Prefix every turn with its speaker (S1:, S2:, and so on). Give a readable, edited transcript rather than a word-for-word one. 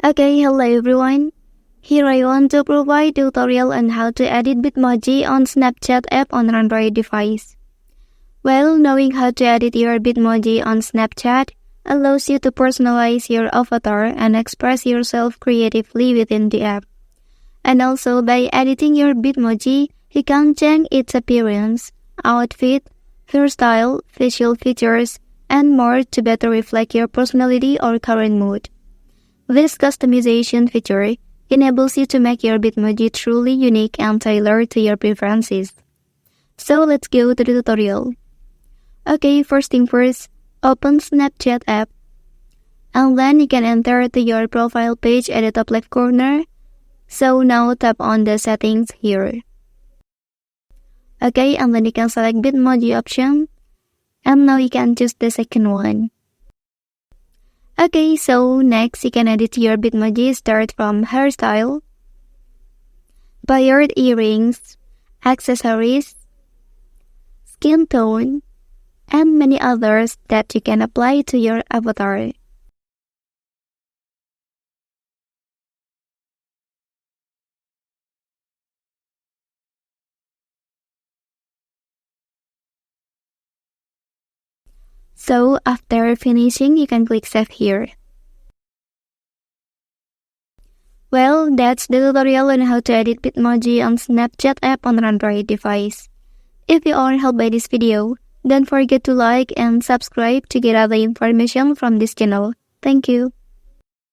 S1: Okay, hello everyone. Here I want to provide tutorial on how to edit Bitmoji on Snapchat app on Android device. Well, knowing how to edit your Bitmoji on Snapchat allows you to personalize your avatar and express yourself creatively within the app. And also by editing your Bitmoji, you can change its appearance, outfit, hairstyle, facial features, and more to better reflect your personality or current mood. This customization feature enables you to make your Bitmoji truly unique and tailored to your preferences. So let's go to the tutorial. Okay, first thing first, open Snapchat app. And then you can enter to your profile page at the top left corner. So now tap on the settings here. Okay, and then you can select Bitmoji option. And now you can choose the second one. Okay, so next you can edit your Bitmoji. Start from hairstyle, wired earrings, accessories, skin tone, and many others that you can apply to your avatar. So after finishing, you can click save here. Well, that's the tutorial on how to edit Bitmoji on Snapchat app on an Android device. If you are helped by this video, don't forget to like and subscribe to get other information from this channel. Thank you.